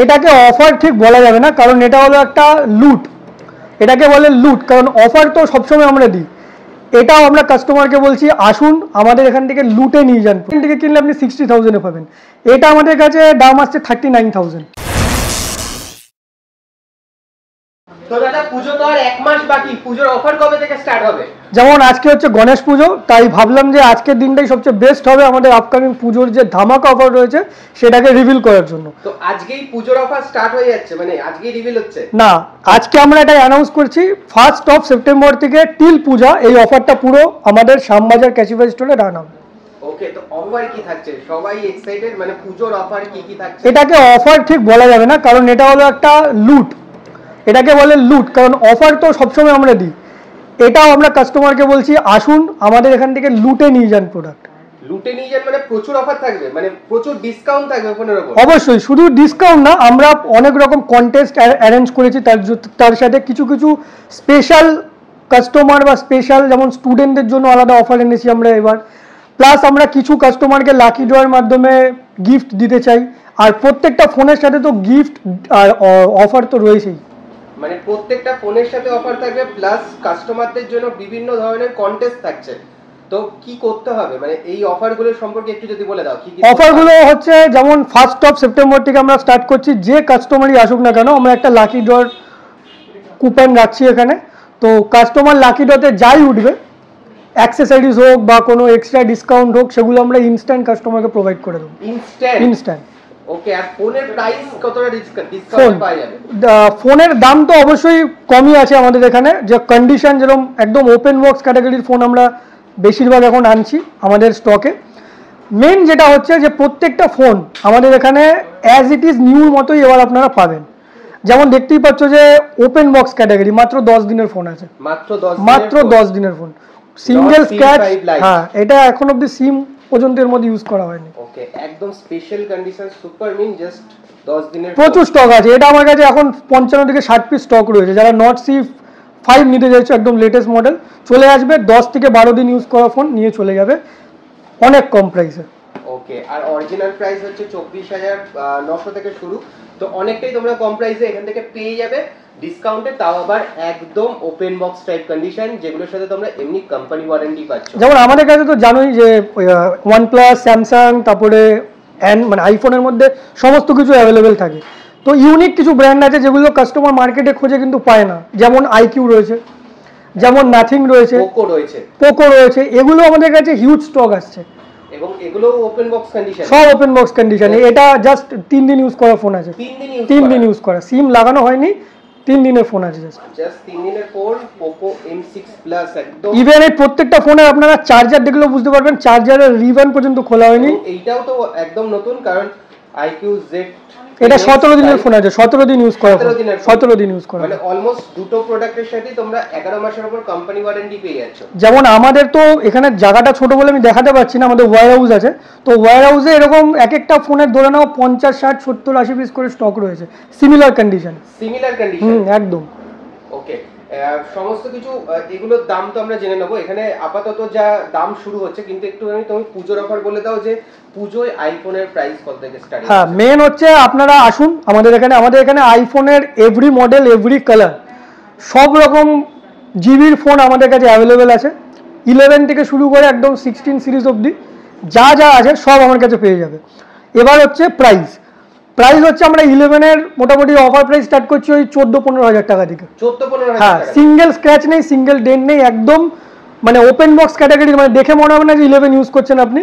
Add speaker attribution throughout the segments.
Speaker 1: এটাকে অফার ঠিক বলা যাবে না, কারণ এটা হলো একটা লুট। এটাকে বলে লুট, কারণ অফার তো সবসময় আমরা দিই। এটাও আমরা কাস্টমারকে বলছি আসুন আমাদের এখান থেকে লুটে নিয়ে যান। এখান থেকে কিনলে আপনি 60,000-এ পাবেন। এটা আমাদের কাছে দাম আসছে 39,000।
Speaker 2: তো দাদা পুজো তো আর 1 মাস বাকি, পুজোর অফার কবে থেকে স্টার্ট হবে?
Speaker 1: যেমন আজকে হচ্ছে গণেশ পুজো, তাই ভাবলাম যে আজকের দিনটাই সবচেয়ে বেস্ট হবে আমাদের আপকামিং পুজোর যে ধামাকা অফার রয়েছে সেটাকে রিভিল করার জন্য।
Speaker 2: তো আজকেই পুজোর অফার স্টার্ট হয়ে যাচ্ছে, মানে আজকেই রিভিল হচ্ছে?
Speaker 1: না, আজকে আমরা এটা অ্যানাউন্স করছি 1 সেপ্টেম্বর থেকে টিল পূজা এই অফারটা পুরো আমাদের শ্যামবাজার ক্যাসিফাই স্টোরে রান হবে।
Speaker 2: ওকে, তো অফার কি থাকছে? সবাই এক্সাইটেড, মানে পুজোর অফার কি থাকছে?
Speaker 1: এটাকে অফার ঠিক বলা যাবে না, কারণ এটা হলো একটা লুট। এটাকে বলে লুট, কারণ অফার তো সবসময় আমরা দিই। এটাও আমরা কাস্টমারকে বলছি আসুন আমাদের এখান থেকে লুটে নিয়ে যান প্রোডাক্ট।
Speaker 2: লুটে নিয়ে যান মানে প্রচুর অফার থাকবে, মানে প্রচুর ডিসকাউন্ট থাকবে ফোনের উপর?
Speaker 1: অবশ্যই, শুধু ডিসকাউন্ট না, আমরা অনেক রকম কন্টেস্ট অ্যারেঞ্জ করেছি, তার সাথে কিছু কিছু স্পেশাল কাস্টমার বা স্পেশাল যেমন স্টুডেন্টদের জন্য আলাদা অফার এনেছি আমরা এবার। প্লাস আমরা কিছু কাস্টমারকে লাকি ড্রয়ের মাধ্যমে গিফট দিতে চাই। আর প্রত্যেকটা ফোনের সাথে তো গিফট আর অফার তো রয়েছেই।
Speaker 2: মানে প্রত্যেকটা ফোনের সাথে অফার থাকবে, প্লাস কাস্টমারদের জন্য বিভিন্ন ধরনের কন্টেস্ট থাকছে। তো কি করতে হবে, মানে এই অফারগুলো সম্পর্কে একটু যদি বলে দাও। কি কি
Speaker 1: অফারগুলো হচ্ছে যেমন 1 সেপ্টেম্বর থেকে আমরা স্টার্ট করছি, যে কাস্টমারই আসুক না কেন আমরা একটা লাকি ড্রর কুপন রাখছি এখানে। তো কাস্টমার লাকি ড্রতে যাই উঠবে, অ্যাক্সেসরিজ হোক বা কোনো এক্সট্রা ডিসকাউন্ট হোক, সেগুলো আমরা ইনস্ট্যান্ট কাস্টমারকে প্রোভাইড করে দেবো। ইনস্ট্যান্ট।
Speaker 2: ওকে, আর ফোনের প্রাইস কতটা ডিসকাউন্ট পাওয়া যাবে?
Speaker 1: ফোনের দাম তো অবশ্যই কমই আছে আমাদের এখানে, যে কন্ডিশন যেরকম একদম ওপেন বক্স ক্যাটাগরির ফোন আমরা বেশিরভাগ এখন আনছি আমাদের স্টকে। মেন যেটা হচ্ছে যে প্রত্যেকটা ফোন আমাদের এখানে অ্যাজ ইট ইজ নিউর মতোই এবার আপনারা পাবেন। যেমন দেখতেই পাচ্ছ যে ওপেন বক্স ক্যাটাগরি, মাত্র 10 দিনের ফোন আছে, মাত্র 10 দিনের ফোন, সিঙ্গেল স্ক্র্যাচ। হ্যাঁ, এটা এখন অবধি সিম পর্যন্ত এর মধ্যে ইউজ করা হয়নি।
Speaker 2: ওকে, একদম special condition, super mint, just 10 দিনের।
Speaker 1: প্রচুর স্টক আছে, এটা আমার কাছে এখন 55 থেকে 60 পিস স্টক রয়েছে। যারা নট C5 নিতে চাইছো একদম লেটেস্ট মডেল, চলে আসবে, 10 থেকে 12 দিন ইউজ করা ফোন নিয়ে চলে যাবে অনেক কম প্রাইসে।
Speaker 2: ওকে, আর অরিজিনাল প্রাইস হচ্ছে 24,900 থেকে শুরু। তো অনেকটাই তোমরা কম প্রাইসে এখান থেকে পেয়ে যাবে ডিসকাউন্টে, তাও আবার একদম ওপেন বক্স টাইপ কন্ডিশন, যেগুলোর সাথে তোমরা এমনি কোম্পানি ওয়ারেন্টি পাচ্ছ।
Speaker 1: যেমন আমাদের কাছে তো জানোই যে OnePlus, স্যামসাং, তারপরে মানে আইফোনের মধ্যে সমস্ত কিছু অ্যাভেলেবেল থাকে। তো ইউনিক কিছু ব্র্যান্ড আছে যেগুলো কাস্টমার মার্কেটে খোঁজে কিন্তু পায় না, যেমন IQ রয়েছে, যেমন নাথিং রয়েছে, পোকো রয়েছে। এগুলো আমাদের কাছে হিউজ স্টক আসছে
Speaker 2: এবং এগুলো ওপেন বক্স কন্ডিশন,
Speaker 1: সব ওপেন বক্স কন্ডিশনে। এটা জাস্ট 3 দিন ইউজ করা ফোন আছে, 3 দিন ইউজ করা, সিম লাগানো হয়নি, 3 দিনের ফোন আছে জাস্ট
Speaker 2: 3 দিনের ফোন, পোকো M6 প্লাস। একদম
Speaker 1: ইভেন এই প্রত্যেকটা ফোনে আপনারা চার্জার দেখলেও বুঝতে পারবেন চার্জারের রিবন পর্যন্ত খোলা হয়নি।
Speaker 2: এইটাও তো একদম নতুন, কারণ IQ Z
Speaker 1: এটা 17 দিনের ফোন আছে, 17 দিন ইউজ করা, 17 দিন ইউজ করা,
Speaker 2: মানে অলমোস্ট দুটো প্রোডাক্টের সাথে তোমরা 11 মাসের উপর কোম্পানি ওয়ারেন্টি পেয়ে যাচ্ছ।
Speaker 1: যেমন আমাদের তো এখানে জায়গাটা ছোট বলে আমি দেখাতে পারছি না, আমাদের ওয়্যার হাউস আছে। তো ওয়্যার হাউসে এরকম এক একটা ফোনের ধরে নাও 50, 60, 70, 80 পিস করে স্টক রয়েছে, সিমিলার কন্ডিশন। একদম।
Speaker 2: ওকে, সমস্ত কিছু এগুলোর দাম তো আমরা জেনে নেবো। এখানে আপাতত যা দাম শুরু হচ্ছে, কিন্তু একটু তুমি পুজোর অফার বলে দাও যে পুজোয় আইফোনের প্রাইস কত থেকে স্টার্ট?
Speaker 1: হ্যাঁ, মেন হচ্ছে আপনারা আসুন আমাদের এখানে আইফোনের এভরি মডেল, এভরি কালার, সব রকম জিবির ফোন আমাদের কাছে অ্যাভেলেবেল আছে। 11 থেকে শুরু করে একদম 16 সিরিজ অবধি যা যা আছে সব আমার কাছে পেয়ে যাবে। এবার হচ্ছে প্রাইস হচ্ছে আমরা 11-এর মোটামুটি অফার প্রাইস স্টার্ট করছি ওই 14-15 হাজার টাকা থেকে।
Speaker 2: 14-15 হাজার?
Speaker 1: হ্যাঁ, সিঙ্গেল স্ক্র্যাচ নেই, সিঙ্গেল ডেন্ট নেই, একদম মানে ওপেন বক্স ক্যাটাগরি, মানে দেখে মনে হবে না যে 11 ইউজ করছেন আপনি,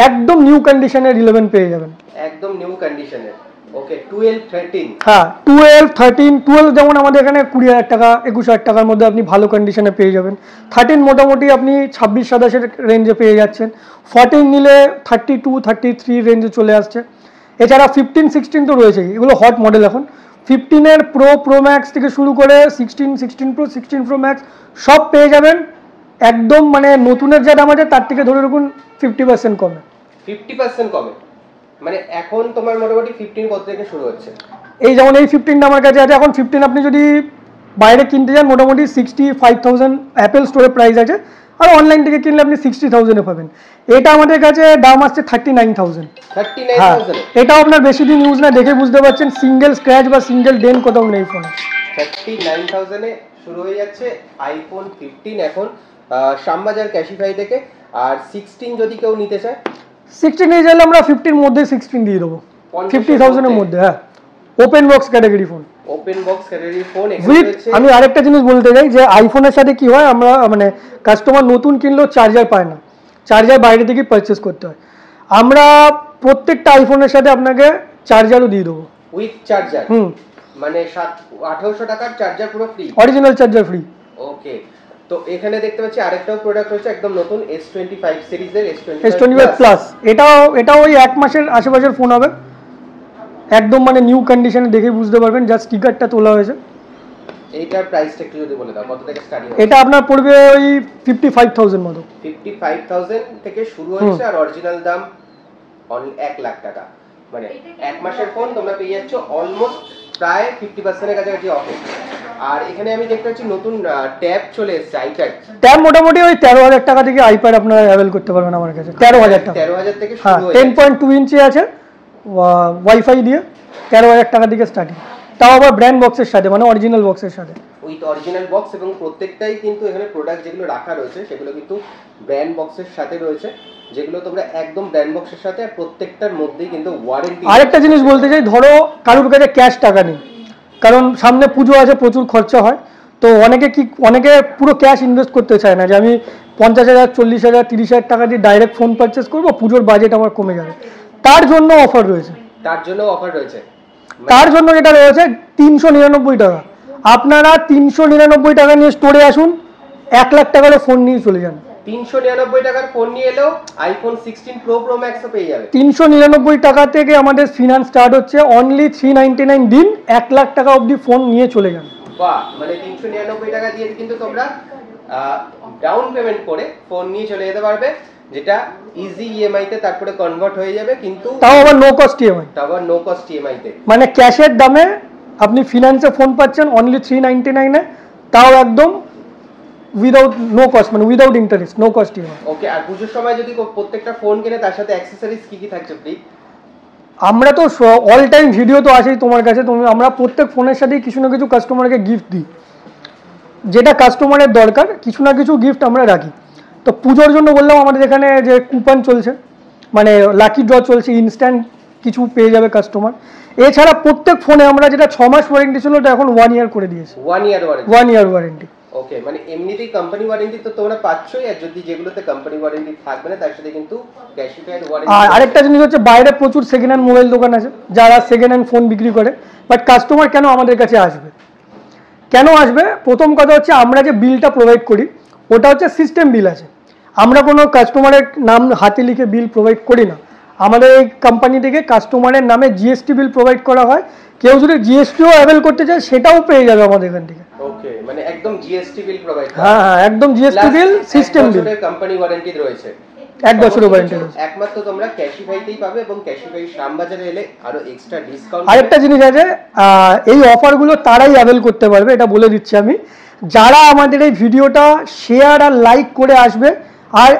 Speaker 1: একদম নিউ কন্ডিশনের 11 পেয়ে যাবেন,
Speaker 2: একদম নিউ কন্ডিশনের। ওকে, 12, 13?
Speaker 1: হ্যাঁ, 12, 13, 12 যেমন আমাদের এখানে 20,000 টাকা, 21,000 টাকার মধ্যে আপনি ভালো কন্ডিশনে পেয়ে যাবেন। 13 মোটামুটি আপনি 26-27 এর রেঞ্জে পেয়ে যাচ্ছেন। 14 নিলে 32, 33 রেঞ্জে চলে আসছে। এছাড়া 15, 16 তো রয়েছেই, এগুলো হট মডেল এখন। 15-এর প্রো ম্যাক্স থেকে শুরু করে 16 প্রো, 16 প্রো ম্যাক্স সব পেয়ে যাবেন একদম, মানে নতুনের যা দাম আছে তার থেকে ধরে রাখুন 50% কমে।
Speaker 2: 50% কমে? মানে এখন তোমার মোটামুটি 15 কত থেকে শুরু হচ্ছে?
Speaker 1: এই যেমন এই 15টা আমার কাছে আছে। এখন 15 আপনি যদি বাইরে কিনতে যান মোটামুটি 65,000 অ্যাপেল স্টোরে প্রাইস আছে, আর অনলাইন থেকে কিনলে আপনি 60,000-এ পাবেন। এটা আমাদের কাছে দাম আসছে 39,000। হ্যাঁ,
Speaker 2: 39,000
Speaker 1: এটাও আপনার বেশি দিন ইউজ না, দেখে বুঝতে পারছেন সিঙ্গেল স্ক্র্যাচ বা সিঙ্গেল ডেন্ট কোথাও নেই ফোনে।
Speaker 2: 39,000 এ শুরু হয়ে যাচ্ছে আইফোন 15 এখন শ্যামবাজার ক্যাশিফাই থেকে। আর 16 যদি কেউ নিতে চায়,
Speaker 1: 16 নিয়ে গেলে আমরা 50-র মধ্যে 16 দিয়ে দেবো, 50,000-এর মধ্যে। হ্যাঁ, open box category phone,
Speaker 2: open box category phone.
Speaker 1: আমি আরেকটা জিনিস বলতে চাই যে আইফোনের সাথে কি হয়, আমরা মানে কাস্টমার নতুন কিনলেও চার্জার পায় না, চার্জার বাইরে থেকে পারচেস করতে হয়। আমরা প্রত্যেকটা আইফোনের সাথে আপনাকে চার্জারও দিয়ে দেবো
Speaker 2: উইথ চার্জার। মানে 1800 টাকার চার্জার পুরো ফ্রি,
Speaker 1: অরিজিনাল চার্জার ফ্রি।
Speaker 2: ওকে, তো এখানে দেখতে পাচ্ছি আরেকটাও প্রোডাক্ট রয়েছে একদম নতুন S25 সিরিজের
Speaker 1: S25 প্লাস। এটাও ওই 1 মাসের আশেপাশের ফোন হবে, একদম মানে নিউ কন্ডিশনে, দেখে বুঝতে পারবেন, জাস্ট স্টিকারটা তোলা হয়েছে।
Speaker 2: এইটার প্রাইসটা একটু যদি বলে দাও, কত থেকে স্টার্টিং?
Speaker 1: এটা আপনার পড়বে ওই 55,000 মতো।
Speaker 2: 55,000 থেকে শুরু হয়েছে, আর অরিজিনাল দাম 1 লাখ টাকা। মানে 1 মাসের ফোন তোমরা পেয়ে যাচ্ছ অলমোস্ট প্রায় 50% এর কাছাকাছি অফে। আর এখানে আমি দেখতে পাচ্ছি নতুন ট্যাব চলে এসেছে, আইপ্যাড
Speaker 1: ট্যাব। মোটামুটি ওই 13,000 টাকা থেকে আইপ্যাড আপনারা অ্যাভেল করতে পারবেন আমার কাছে। 13,000 টাকা,
Speaker 2: 13,000 থেকে শুরু হয়ে
Speaker 1: 10.2 ইঞ্চি আছে, ওয়াইফাই দিয়ে 13,000 টাকা থেকে স্টার্টিং, তাও আবার ব্র্যান্ড বক্সের সাথে, মানে অরিজিনাল বক্সের সাথে,
Speaker 2: উইথ অরিজিনাল বক্স। এবং প্রত্যেকটাই কিন্তু এখানে প্রোডাক্ট যেগুলো রাখা রয়েছে সেগুলো কিন্তু ব্র্যান্ড বক্সের সাথে রয়েছে, যেগুলো তোমরা একদম ব্র্যান্ড বক্সের সাথে, আর প্রত্যেকটার মধ্যেই কিন্তু ওয়ারেন্টি।
Speaker 1: আরেকটা জিনিস বলতে চাই, ধরো কারোর কাছে ক্যাশ টাকা নেই, কারণ সামনে পুজো আছে, প্রচুর খরচা হয়, তো অনেকে পুরো ক্যাশ ইনভেস্ট করতে চায় না, যে আমি 50,000, 40,000, 30,000 টাকা দিয়ে ডাইরেক্ট ফোন পারচেস করবো, পুজোর বাজেট আমার কমে যাবে। তার জন্য অফার রয়েছে, তার জন্য যেটা রয়েছে 399 টাকা। আপনারা 399 টাকা নিয়ে স্টোরে আসুন, 1 লাখ টাকার ফোন নিয়ে চলে যান।
Speaker 2: 399 টাকার ফোন নিয়ে এলেও আইফোন 16 প্রো ম্যাক্সও পেয়ে যাবে।
Speaker 1: 399 টাকা থেকে আমাদের ফিনান্স স্টার্ট হচ্ছে, অনলি 399 দিন 1 লাখ টাকা অবধি ফোন নিয়ে চলে যান।
Speaker 2: বাহ, মানে 399 টাকা দিয়ে কিন্তু তোমরা ডাউন পেমেন্ট করে ফোন নিয়ে চলে যেতে পারবে, যেটা ইজি ইএমআই তে তারপরে কনভার্ট হয়ে যাবে, কিন্তু
Speaker 1: তাও আবার নো কস্ট ইএমআই,
Speaker 2: তে।
Speaker 1: মানে ক্যাশের দামে আপনি ফিনান্সে ফোন পাচ্ছেন অনলি 399 এ, তাও একদম উইদাউট নো কস্ট, মানে without interest, no cost EMI.
Speaker 2: Okay, আর পুজোর সময় যদি প্রত্যেকটা ফোন কিনে তার সাথে অ্যাকসেসরিজ কি থাকছে প্লিজ?
Speaker 1: আমরা তো অল টাইম ভিডিও তো আছেই তোমার কাছে, আমরা প্রত্যেক ফোনের সাথেই কিছু না কিছু কাস্টমারকে গিফট দিই, যেটা কাস্টমারের দরকার কিছু না কিছু গিফট আমরা রাখি। তো পুজোর জন্য বললাম আমাদের এখানে যে কুপন চলছে, মানে লাকি ড্র চলছে, ইনস্ট্যান্ট কিছু পেয়ে যাবে কাস্টমার। এছাড়া প্রত্যেক ফোনে আমরা যেটা 6 মাস ওয়ারেন্টি ছিল ওটা এখন 1 ইয়ার করে দিয়েছি।
Speaker 2: 1 ইয়ার
Speaker 1: ওয়ারেন্টি।
Speaker 2: ওকে, মানে এমনিতেই কোম্পানি ওয়ারেন্টি তো তোমরা পাচ্ছই, আর যদি যেগুলোতে কোম্পানি ওয়ারেন্টি থাকবে না তার সাথে কিন্তু ক্যাশিফাইড ওয়ারেন্টি।
Speaker 1: আর আরেকটা জিনিস হচ্ছে, বাইরে প্রচুর সেকেন্ড হ্যান্ড মোবাইল দোকান আছে যারা সেকেন্ড হ্যান্ড ফোন বিক্রি করে, বাট কাস্টমার কেন আমাদের কাছে আসবে? প্রথম কথা হচ্ছে, আমরা যে বিলটা প্রোভাইড করি ওটা হচ্ছে সিস্টেম বিল আছে, আমরা কোনো কাস্টমারের নাম হাতে লিখে বিল প্রোভাইড করি না। আমাদের এই কোম্পানি থেকে কাস্টমারের নামে জিএসটি বিল প্রোভাইড করা হয়, কেউ যদি জিএসটিও অ্যাভেল করতে চায় সেটাও পেয়ে যাবে আমাদের এখান থেকে।
Speaker 2: ওকে, মানে একদম জিএসটি বিল প্রোভাইড।
Speaker 1: হ্যাঁ, একদম জিএসটি বিল, সিস্টেম বিল,
Speaker 2: কোম্পানি ওয়ারেন্টি রয়েছে,
Speaker 1: 1 বছরের ওয়ারেন্টি রয়েছে।
Speaker 2: একমাত্র তোমরা ক্যাশিফাইতেই পাবে, এবং ক্যাশিফাই শ্যামবাজারে এলে আরো এক্সট্রা ডিসকাউন্ট।
Speaker 1: আরেকটা জিনিস আছে, এই অফারগুলো তারাই অ্যাভেল করতে পারবে, এটা বলে দিচ্ছি আমি, যারা আমাদের এই ভিডিওটা শেয়ার আর লাইক করে আসবে, আর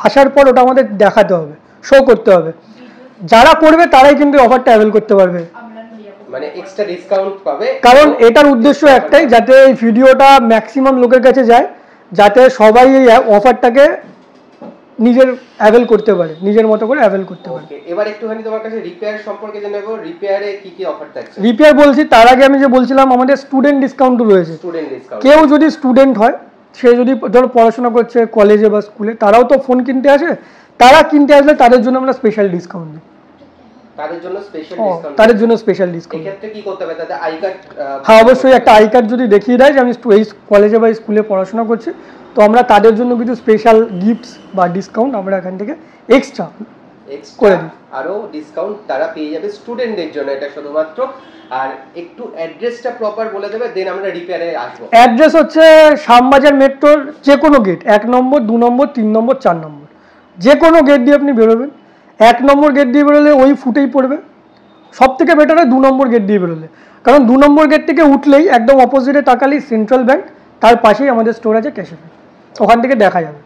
Speaker 1: আসার পর ওটা আমাদের দেখাতে হবে, শো করতে হবে, যারা করবে তারাই কিন্তু অফারটা অ্যাভেল করতে পারবে,
Speaker 2: মানে এক্সট্রা ডিসকাউন্ট পাবে।
Speaker 1: কারণ এটার উদ্দেশ্য একটাই, যাতে এই ভিডিওটা ম্যাক্সিমাম লোকের কাছে যায়, যাতে সবাই এই অফারটাকে নিজের অ্যাভেল করতে পারে, নিজের মতো করে অ্যাভেল করতে পারে।
Speaker 2: এবার একটুখানি তোমার কাছে রিপেয়ার সম্পর্কে জানাবো, রিপেয়ারে কি কি অফার থাকছে?
Speaker 1: রিপেয়ার বলছি, তার আগে আমি যে বলছিলাম আমাদের স্টুডেন্ট ডিসকাউন্টও রয়েছে। কেউ যদি স্টুডেন্ট হয়, সে যদি ধরো পড়াশোনা করছে কলেজে বা স্কুলে, তারাও তো ফোন কিনতে আসে, তারা কিনতে আসলে তাদের জন্য আমরা স্পেশাল ডিসকাউন্ট দিই। তাদের জন্য স্পেশাল ডিসকাউন্ট।
Speaker 2: এক্ষেত্রে কি করতে হবে? তাদের আই কার্ড?
Speaker 1: হ্যাঁ, অবশ্যই একটা আই কার্ড যদি দেখিয়ে দেয় যে আমি এই কলেজে বা স্কুলে পড়াশোনা করছি, তো আমরা তাদের জন্য কিছু স্পেশাল গিফটস বা ডিসকাউন্ট আমরা এখান থেকে এক্সট্রা করে দিই।
Speaker 2: আরো ডিসকাউন্ট তারা পেয়ে যাবে স্টুডেন্টদের জন্য, এটা শুধুমাত্র। আর একটু অ্যাড্রেসটা প্রপার বলে দেবে, দেন আমরা রিপেয়ারে আসবো।
Speaker 1: অ্যাড্রেস হচ্ছে শ্যামবাজার মেট্রোর যে কোনো গেট, 1 নম্বর, 2 নম্বর, 3 নম্বর, 4 নম্বর, যে কোনো গেট দিয়ে আপনি বেরোবেন। 1 নম্বর গেট দিয়ে বেরোলে ওই ফুটেই পড়বে, সব থেকে বেটার হয় 2 নম্বর গেট দিয়ে বেরোলে, কারণ 2 নম্বর গেট থেকে উঠলেই একদম অপোজিটে তাকালেই সেন্ট্রাল ব্যাংক, তার পাশেই আমাদের স্টোর আছে ক্যাশিফাই, ওখান থেকে দেখা যাবে।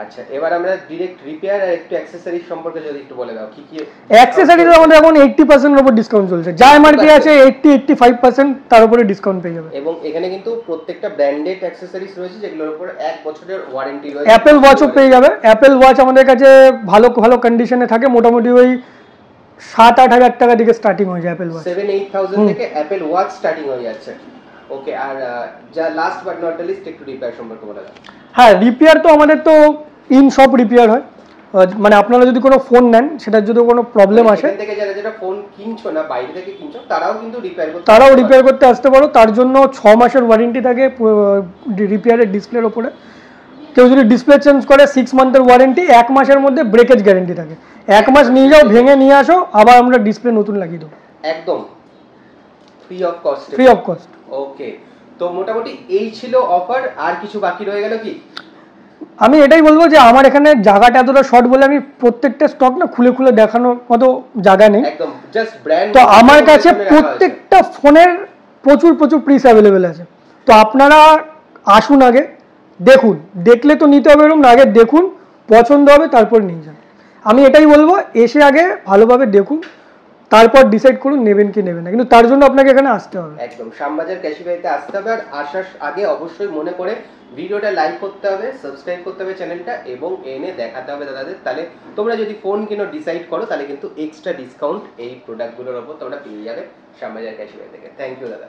Speaker 2: আচ্ছা, এবার আমরা ডিরেক্ট রিপেয়ার আর একটু অ্যাকসেসরিজ সম্পর্কে যদি একটু বলে দাও, কি কি
Speaker 1: অ্যাক্সেসরিজ আমাদের এখন 80% এর উপর ডিসকাউন্ট চলছে, যা এমআরপি আছে 80-85% তার উপরে ডিসকাউন্ট পেয়ে যাবে।
Speaker 2: এবং এখানে কিন্তু প্রত্যেকটা ব্র্যান্ডেড অ্যাকসেসরিজ রয়েছে যেগুলোর উপর 1 বছরের ওয়ারেন্টি রয়েছে।
Speaker 1: অ্যাপেল ওয়াচও পেয়ে যাবে। অ্যাপেল ওয়াচ আমাদের কাছে ভালো ভালো কন্ডিশনে থাকে, মোটামুটি ওই 7-8 হাজার টাকা থেকে স্টার্টিং হয়ে যায় অ্যাপেল ওয়াচ।
Speaker 2: 7-8,000 থেকে অ্যাপেল ওয়াচ স্টার্টিং হয়ে যাচ্ছে। ওকে, আর যা লাস্ট বাট নট লিস্ট একটু রিপেয়ার সম্পর্কে বলে দাও।
Speaker 1: হ্যাঁ, রিপেয়ার তো আমাদের তো ইন শপ রিপেয়ার হয়, মানে আপনারা যদি কোনো ফোন নেন সেটার যদি কোনো প্রবলেম আসে,
Speaker 2: এখান থেকে যারা যেটা ফোন কিনছো না, বাইরে থেকে কিনছো, তারাও কিন্তু
Speaker 1: রিপেয়ার করতে আসতে পারো। তার জন্য 6 মাসের ওয়ারেন্টি থাকে রিপেয়ারের ডিসপ্লের ওপরে। কেউ যদি ডিসপ্লে চেঞ্জ করে 6 মান্থের ওয়ারেন্টি, 1 মাসের মধ্যে ব্রেকেজ গ্যারেন্টি থাকে। 1 মাস নিয়ে যাও, ভেঙে নিয়ে আসো, আবার আমরা ডিসপ্লে নতুন লাগিয়ে দেবো
Speaker 2: একদম ফ্রি অফ কস্ট। ওকে, তো মোটামুটি এই ছিল অফার, আর কিছু বাকি রয়ে গেল কি?
Speaker 1: আমি এটাই বলবো যে আমার এখানে জায়গাটা এতটা শর্ট বলে আমি প্রত্যেকটা স্টক না খুলে খুলে দেখানোর মতো জায়গা নেই।
Speaker 2: একদম জাস্ট ব্র্যান্ড।
Speaker 1: তো আমার কাছে প্রত্যেকটা ফোনের প্রচুর পিস অ্যাভেলেবেল আছে। তো আপনারা আসুন, আগে দেখুন, দেখলে তো নিতে হবে এরকম না, আগে দেখুন, পছন্দ হবে তারপর নিয়ে যান। আমি এটাই বলবো, এসে আগে ভালোভাবে দেখুন, তারপর ডিসাইড করুন নেবেন কি নেবেন না, কিন্তু তার জন্য আপনাকে এখানে আসতে হবে।
Speaker 2: একদম শ্যামবাজার ক্যাশিবাড়িতে আসতে হবে। আর আসার আগে অবশ্যই মনে করে ভিডিওটা লাইক করতে হবে, সাবস্ক্রাইব করতে হবে চ্যানেলটা, এবং এনে দেখাতে হবে দাদাদের। তাহলে তোমরা যদি ফোন কিনো ডিসাইড করো, তাহলে কিন্তু এক্সট্রা ডিসকাউন্ট এই প্রোডাক্টগুলোর ওপর তোমরা পেয়ে যাবে শ্যামবাজার ক্যাশিবাড়ি থেকে। থ্যাংক ইউ দাদা।